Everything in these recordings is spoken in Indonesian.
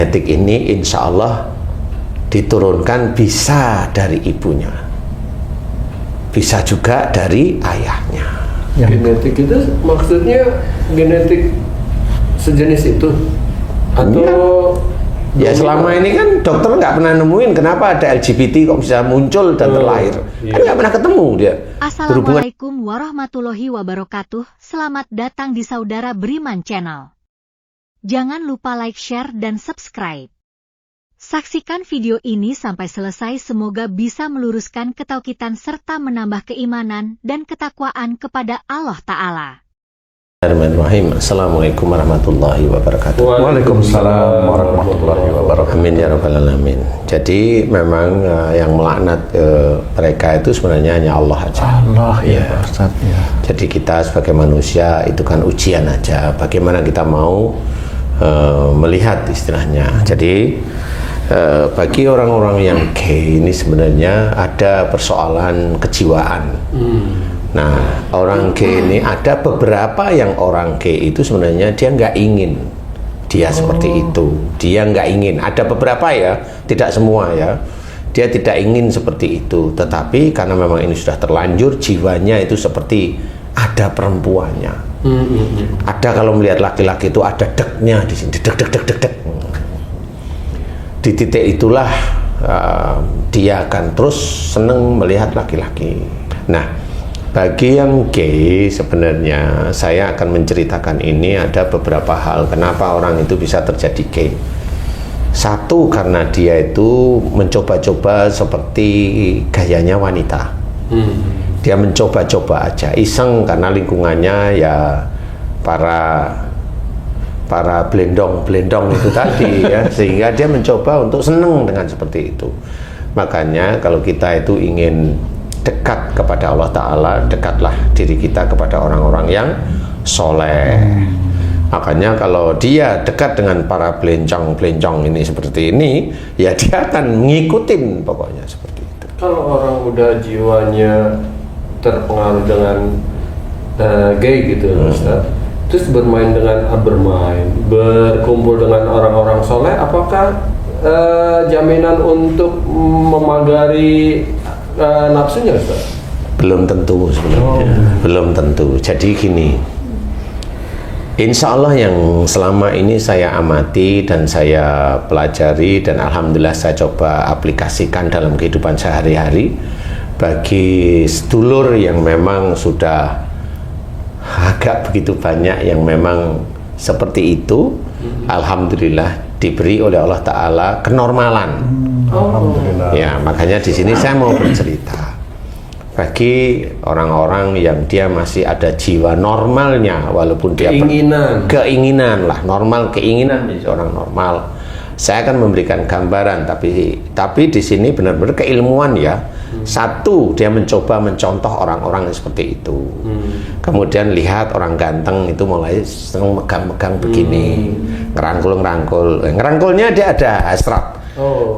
Genetik ini insya Allah diturunkan bisa dari ibunya, bisa juga dari ayahnya. Genetik itu maksudnya genetik sejenis itu atau ya selama ini kan dokter nggak pernah nemuin kenapa ada LGBT kok bisa muncul dan terlahir. Kan nggak pernah ketemu dia. Assalamualaikum warahmatullahi wabarakatuh. Selamat datang di Saudara Beriman Channel. Jangan lupa like, share, dan subscribe. Saksikan video ini sampai selesai, semoga bisa meluruskan ketauhidan serta menambah keimanan dan ketakwaan kepada Allah Ta'ala. Bismillahirrahmanirrahim. Assalamualaikum warahmatullahi wabarakatuh. Waalaikumsalam warahmatullahi wabarakatuh. Amin ya rabbal alamin. Jadi memang yang melaknat mereka itu sebenarnya hanya Allah aja. Allah ya, Ustaz, ya. Jadi kita sebagai manusia itu kan ujian aja. Bagaimana kita mau melihat istilahnya. Jadi bagi orang-orang yang gay ini sebenarnya ada persoalan kejiwaan. Nah, orang gay ini ada beberapa yang orang gay itu sebenarnya dia nggak ingin dia seperti itu. Dia nggak ingin. Ada beberapa ya, tidak semua ya. Dia tidak ingin seperti itu. Tetapi karena memang ini sudah terlanjur, jiwanya itu seperti ada perempuannya. Ada kalau melihat laki-laki itu ada deknya di sini, dek. Di titik itulah dia akan terus seneng melihat laki-laki. Nah, bagi yang gay sebenarnya saya akan menceritakan ini ada beberapa hal kenapa orang itu bisa terjadi gay. Satu, karena dia itu mencoba-coba seperti gayanya wanita. Dia mencoba-coba aja, iseng karena lingkungannya ya para blendong itu tadi ya, sehingga dia mencoba untuk seneng dengan seperti itu. Makanya kalau kita itu ingin dekat kepada Allah Ta'ala, dekatlah diri kita kepada orang-orang yang soleh. Makanya kalau dia dekat dengan para belencong ini seperti ini, ya dia akan ngikutin pokoknya seperti itu. Kalau orang udah jiwanya terpengaruh dengan gay gitu, Ustaz, terus bermain berkumpul dengan orang-orang soleh, apakah jaminan untuk memagari nafsunya, Ustaz? Belum tentu sebenarnya. Belum tentu. Jadi gini, insya Allah yang selama ini saya amati dan saya pelajari dan alhamdulillah saya coba aplikasikan dalam kehidupan sehari-hari, bagi sedulur yang memang sudah agak begitu banyak yang memang seperti itu, alhamdulillah diberi oleh Allah Ta'ala kenormalan. Alhamdulillah. Ya, makanya di sini saya mau bercerita bagi orang-orang yang dia masih ada jiwa normalnya, walaupun dia keinginan lah, normal, keinginan menjadi orang normal. Saya akan memberikan gambaran, tapi di sini benar-benar keilmuan ya. Satu, dia mencoba mencontoh orang-orang yang seperti itu. Kemudian lihat orang ganteng itu mulai seneng megang-megang begini, ngerangkulnya dia ada hasrat.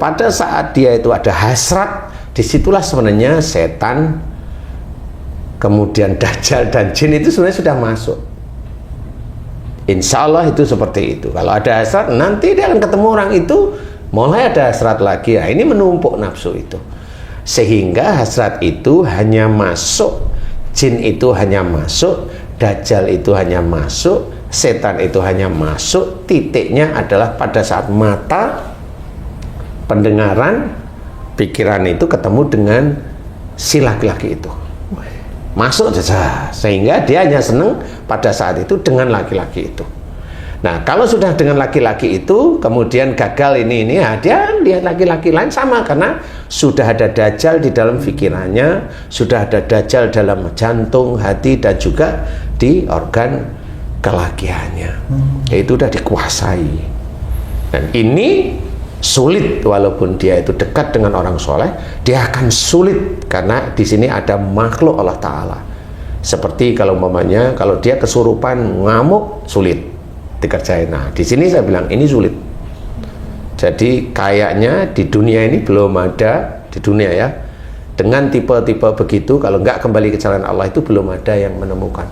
Pada saat dia itu ada hasrat, disitulah sebenarnya setan, kemudian dajjal dan jin itu sebenarnya sudah masuk. Insya Allah itu seperti itu. Kalau ada hasrat, nanti dia akan ketemu orang itu, mulai ada hasrat lagi. Nah, ini menumpuk nafsu itu, sehingga hasrat itu hanya masuk, jin itu hanya masuk, dajjal itu hanya masuk, setan itu hanya masuk. Titiknya adalah pada saat mata, pendengaran, pikiran itu ketemu dengan si laki-laki itu, masuk saja, sehingga dia hanya senang pada saat itu dengan laki-laki itu. Nah, kalau sudah dengan laki-laki itu kemudian gagal ini ya, dia lihat laki-laki lain sama, karena sudah ada dajjal di dalam pikirannya, sudah ada dajjal dalam jantung, hati, dan juga di organ kelakiannya. Itu sudah dikuasai. Dan ini sulit, walaupun dia itu dekat dengan orang soleh, dia akan sulit karena di sini ada makhluk Allah Ta'ala. Seperti kalau umpamanya kalau dia kesurupan ngamuk, sulit dikerjain. Nah, di sini saya bilang ini sulit. Jadi kayaknya di dunia ini belum ada, di dunia ya, dengan tipe-tipe begitu, kalau nggak kembali ke jalan Allah itu belum ada yang menemukan.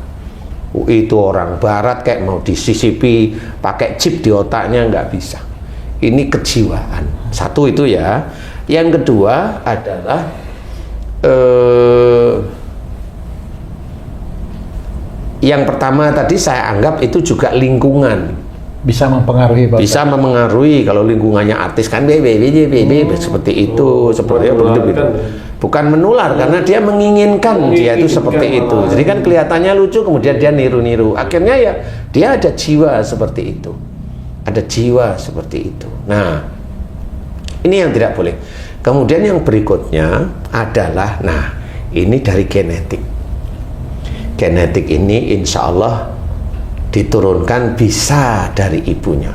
Itu orang barat kayak mau disisipi pakai chip di otaknya nggak bisa. ini kejiwaan. Satu itu ya. Yang kedua adalah yang pertama tadi saya anggap itu juga lingkungan. Bisa mempengaruhi Pak. Bisa memengaruhi kalau lingkungannya artis kan seperti itu, seperti itu. Bukan menular karena dia menginginkan dia itu seperti itu. Jadi kan kelihatannya lucu kemudian dia niru-niru. Akhirnya ya dia ada jiwa seperti itu. Ada jiwa seperti itu. Nah, ini yang tidak boleh. Kemudian yang berikutnya adalah, nah ini dari genetik. Genetik ini insya Allah diturunkan bisa dari ibunya,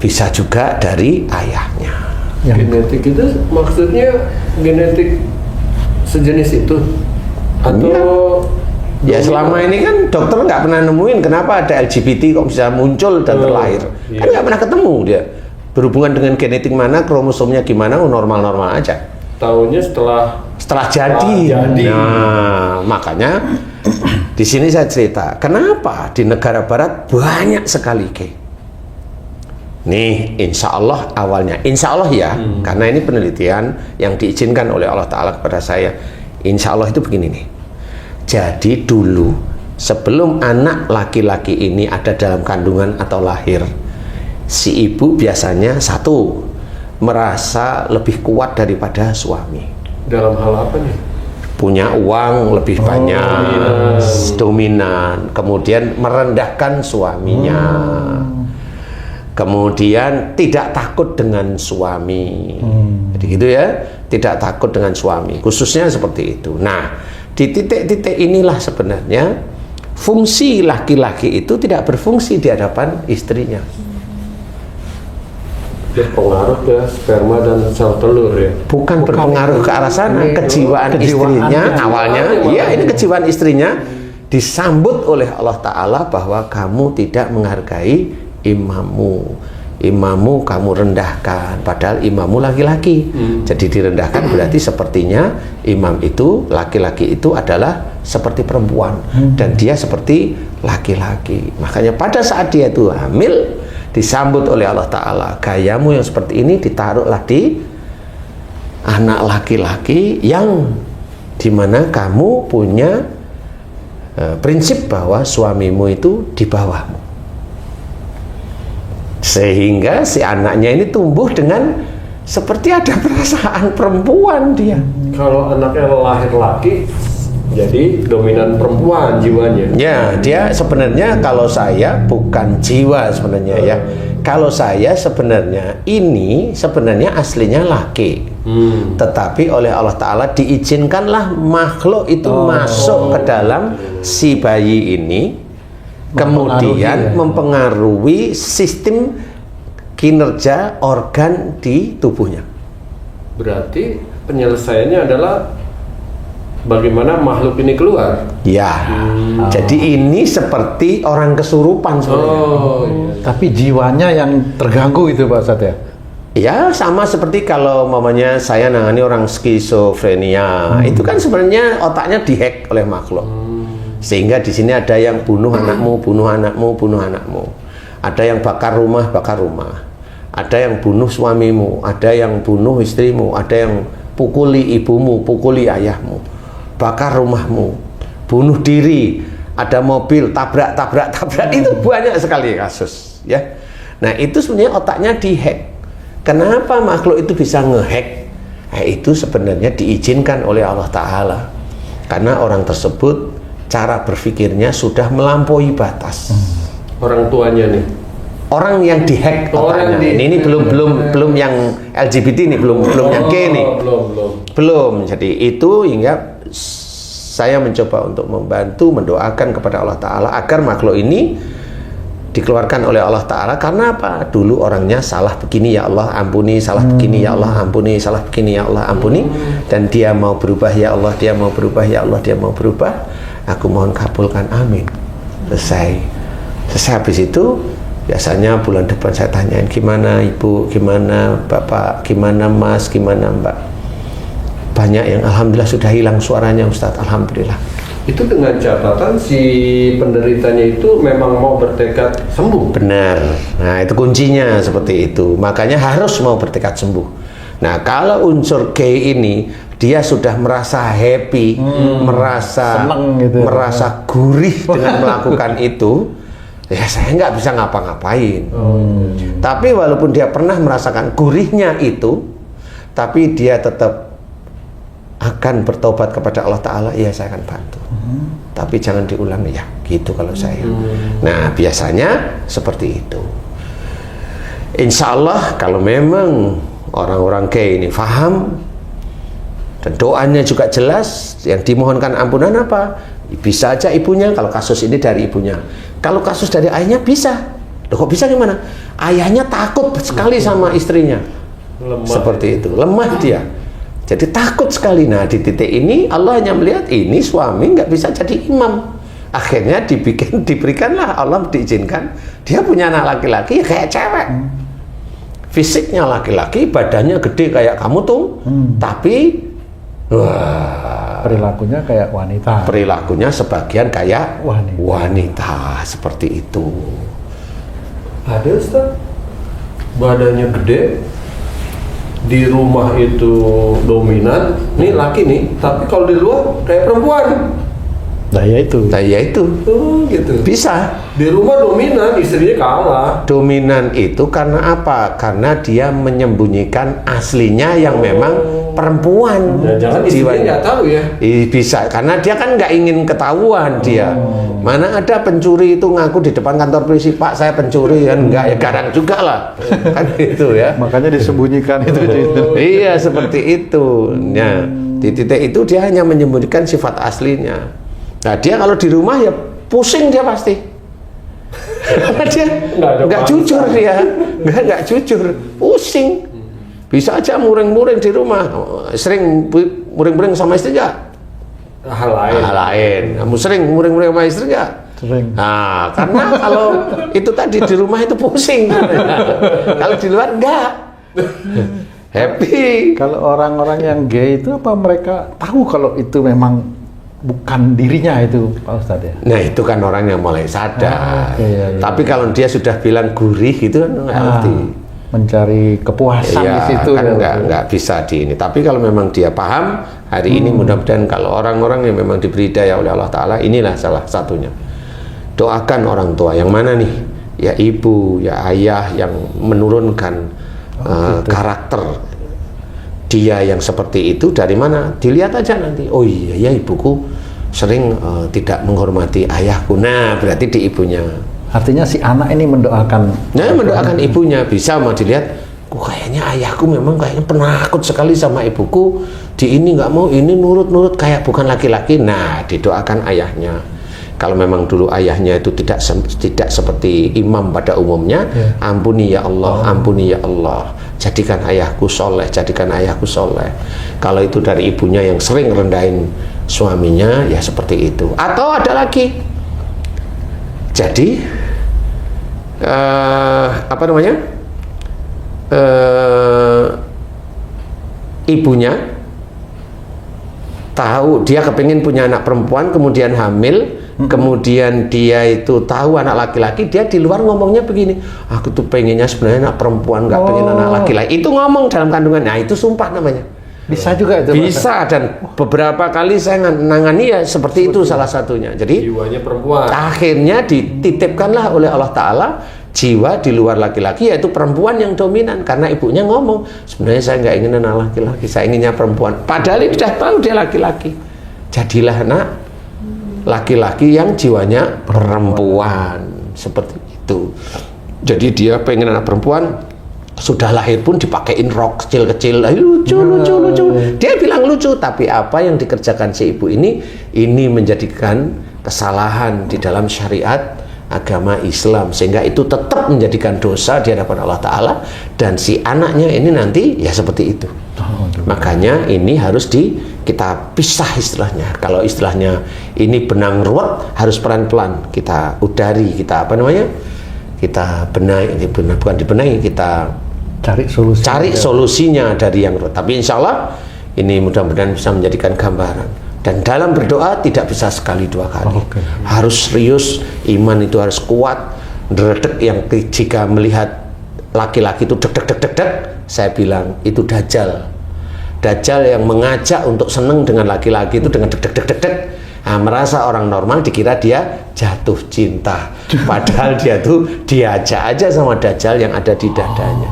bisa juga dari ayahnya. Genetik itu maksudnya genetik sejenis itu atau ya selama ini kan dokter nggak pernah nemuin kenapa ada LGBT kok bisa muncul dan terlahir. Kan nggak pernah ketemu dia berhubungan dengan genetik mana, kromosomnya gimana, normal-normal aja. Tahunya setelah jadi. Nah, makanya di sini saya cerita, kenapa di negara barat banyak sekali gay. Nih, insya Allah awalnya, insya Allah ya, karena ini penelitian yang diizinkan oleh Allah Ta'ala kepada saya. Insya Allah itu begini nih. Jadi dulu, sebelum anak laki-laki ini ada dalam kandungan atau lahir, si ibu biasanya satu, merasa lebih kuat daripada suami. Dalam hal apa nih? Punya uang lebih banyak, dominan, kemudian merendahkan suaminya, kemudian tidak takut dengan suami, jadi gitu ya, tidak takut dengan suami, khususnya seperti itu. Nah, di titik-titik inilah sebenarnya fungsi laki-laki itu tidak berfungsi di hadapan istrinya. Berpengaruh ke sperma dan sel telur ya? Bukan berpengaruh ke arah sana, kejiwaan istrinya awalnya, ya ini kejiwaan istrinya disambut oleh Allah Ta'ala bahwa kamu tidak menghargai imammu kamu rendahkan, padahal imammu laki-laki. Jadi direndahkan berarti sepertinya imam itu, laki-laki itu adalah seperti perempuan dan dia seperti laki-laki. Makanya pada saat dia itu hamil, disambut oleh Allah Ta'ala, gayamu yang seperti ini ditaruhlah di anak laki-laki yang dimana kamu punya prinsip bahwa suamimu itu di bawahmu, sehingga si anaknya ini tumbuh dengan seperti ada perasaan perempuan dia. Kalau anaknya lahir laki, jadi dominan perempuan jiwanya. Ya, dia sebenarnya kalau saya bukan jiwa sebenarnya ya. Kalau saya sebenarnya ini sebenarnya aslinya laki. Tetapi oleh Allah Ta'ala diizinkanlah makhluk itu masuk ke dalam si bayi ini, kemudian mempengaruhi sistem kinerja organ di tubuhnya. Berarti penyelesaiannya adalah bagaimana makhluk ini keluar. Ya, jadi ini seperti orang kesurupan sebenarnya. Iya. Tapi jiwanya yang terganggu itu Pak Ustadz ya? Ya, sama seperti kalau mamanya saya nangani orang skizofrenia, itu kan sebenarnya otaknya dihack oleh makhluk. Sehingga di sini ada yang bunuh anakmu, bunuh anakmu, bunuh anakmu. Ada yang bakar rumah, bakar rumah. Ada yang bunuh suamimu, ada yang bunuh istrimu, ada yang pukuli ibumu, pukuli ayahmu, bakar rumahmu, bunuh diri, ada mobil tabrak, itu banyak sekali kasus ya. Nah, itu sebenarnya otaknya dihack. Kenapa makhluk itu bisa ngehack? Nah, itu sebenarnya diizinkan oleh Allah Ta'ala karena orang tersebut cara berpikirnya sudah melampaui batas. Orang tuanya nih, orang yang dihack otaknya. Ini belum yang LGBT nih, belum yang gay nih. Belum. Jadi itu hingga saya mencoba untuk membantu mendoakan kepada Allah Ta'ala agar makhluk ini dikeluarkan oleh Allah Ta'ala. Karena apa? Dulu orangnya salah begini, ya Allah ampuni, salah begini, ya Allah ampuni, salah begini, ya Allah ampuni, dan dia mau berubah, ya Allah, dia mau berubah, ya Allah, dia mau berubah, aku mohon kabulkan, amin. Selesai habis itu biasanya bulan depan saya tanyain, gimana ibu, gimana bapak, gimana mas, gimana mbak. Banyak yang alhamdulillah sudah hilang suaranya Ustadz, alhamdulillah. itu dengan catatan si penderitanya itu memang mau bertekad sembuh. Benar. Nah, itu kuncinya seperti itu. Makanya harus mau bertekad sembuh. Nah, kalau unsur G ini dia sudah merasa happy, merasa seneng gitu. merasa gurih dengan melakukan itu, ya saya nggak bisa ngapa-ngapain. Tapi walaupun dia pernah merasakan gurihnya itu, tapi dia tetap akan bertobat kepada Allah Ta'ala, ya saya akan bantu. Tapi jangan diulang ya, gitu kalau saya. Nah, biasanya seperti itu. Insya Allah kalau memang orang-orang kayak ini paham dan doanya juga jelas, yang dimohonkan ampunan apa? Bisa aja ibunya, kalau kasus ini dari ibunya. Kalau kasus dari ayahnya bisa. Loh, kok bisa gimana? Ayahnya takut sekali sama istrinya. Lemah. Seperti itu, lemah dia. Jadi takut sekali. Nah, di titik ini Allah hanya melihat ini suami nggak bisa jadi imam. Akhirnya diberikanlah, Allah diizinkan dia punya anak laki-laki kayak cewek. Fisiknya laki-laki, badannya gede kayak kamu tuh, tapi wah, Perilakunya kayak wanita. perilakunya sebagian kayak Wanita. wanita seperti itu. Ada Ustaz, badannya gede, di rumah itu dominan, nih laki nih, tapi kalau di luar kayak perempuan. Nah, ya itu. Nah, ya itu Gitu. bisa. Di rumah dominan, istrinya kalah. Dominan itu karena apa? Karena dia menyembunyikan aslinya yang memang perempuan. Jangan istrinya nggak tahu ya. Bisa, karena dia kan nggak ingin ketahuan dia. Mana ada pencuri itu ngaku di depan kantor polisi, Pak saya pencuri, kan nggak ya, garang juga lah. Kan itu ya. Makanya disembunyikan itu. Iya seperti itu. Nah, di titik itu dia hanya menyembunyikan sifat aslinya. Nah, dia kalau di rumah ya pusing dia pasti. Karena dia nggak jujur dia, nggak jujur, pusing. Bisa aja muring-muring di rumah, sering muring-muring sama istri nggak? Hal lain. Hal lain. Kamu sering muring-muring sama istri nggak? Sering. Nah, karena kalau itu tadi di rumah itu pusing. Kalau di luar enggak. Happy. Kalau orang-orang yang gay itu apa mereka tahu kalau itu memang bukan dirinya itu, Pak Ustadz ya? Nah, itu kan orang yang mulai sadar. Iya. Tapi kalau dia sudah bilang gurih gitu kan nggak ngerti. Mencari kepuasan di situ kan ya. nggak bisa di ini. Tapi kalau memang dia paham hari ini, mudah-mudahan kalau orang-orang yang memang diberi daya oleh Allah Ta'ala, inilah salah satunya. Doakan orang tua yang mana nih? Ya ibu, ya ayah yang menurunkan karakter dia yang seperti itu dari mana? Dilihat aja nanti. Oh iya ya, ibuku sering tidak menghormati ayahku. Nah, berarti di ibunya. Artinya si anak ini mendoakan. Nah, mendoakan ibunya, bisa mau dilihat. Kayaknya ayahku memang kayaknya penakut sekali sama ibuku. Di ini nggak mau, ini nurut-nurut kayak bukan laki-laki. Nah, didoakan ayahnya. Kalau memang dulu ayahnya itu tidak seperti imam pada umumnya, ampuni ya Allah, ampuni ya Allah. Jadikan ayahku soleh, jadikan ayahku soleh. Kalau itu dari ibunya yang sering rendahin suaminya, ya seperti itu. Atau ada lagi. Jadi, apa namanya? Ibunya tahu dia kepingin punya anak perempuan, kemudian hamil. Kemudian dia itu tahu anak laki-laki, dia di luar ngomongnya begini, aku tuh pengennya sebenarnya anak perempuan, nggak pengen anak laki-laki. Itu ngomong dalam kandungan. Nah, itu sumpah namanya. Bisa juga itu. Bisa, dan beberapa kali saya nangani ya seperti itu salah satunya. Jadi Jiwanya perempuan. akhirnya dititipkanlah oleh Allah Ta'ala jiwa di luar laki-laki, yaitu perempuan yang dominan, karena ibunya ngomong sebenarnya saya nggak ingin anak laki-laki, saya inginnya perempuan. Padahal dia sudah tahu dia laki-laki. Jadilah anak laki-laki yang jiwanya perempuan, seperti itu. Jadi dia pengen anak perempuan, sudah lahir pun dipakein rok kecil-kecil, lucu. Dia bilang lucu, tapi apa yang dikerjakan si ibu ini menjadikan kesalahan di dalam syariat agama Islam, sehingga itu tetap menjadikan dosa di hadapan Allah Ta'ala, dan si anaknya ini nanti ya seperti itu. Makanya ini harus kita pisah istilahnya. Kalau istilahnya ini benang ruwet, harus pelan-pelan kita udari, kita apa namanya, kita benahi, bukan dibenahi, kita cari solusinya dari yang ruwet. Tapi insya Allah ini mudah-mudahan bisa menjadikan gambaran. Dan dalam berdoa tidak bisa sekali dua kali. Harus serius, iman itu harus kuat. Dredeg yang jika melihat laki-laki itu deg deg deg deg deg, saya bilang itu dajjal. Dajjal yang mengajak untuk senang dengan laki-laki itu dengan deg deg deg deg deg. Nah, merasa orang normal dikira dia jatuh cinta. Padahal dia tuh diajak aja sama dajjal yang ada di dadanya.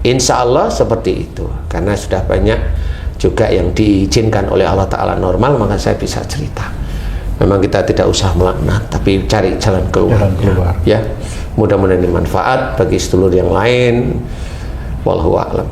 Insya Allah seperti itu. Karena sudah banyak juga yang diizinkan oleh Allah Ta'ala normal, maka saya bisa cerita. Memang kita tidak usah melaknat, tapi cari jalan keluar. Ya, mudah-mudahan ini manfaat bagi sedulur yang lain. Wallahu a'lam.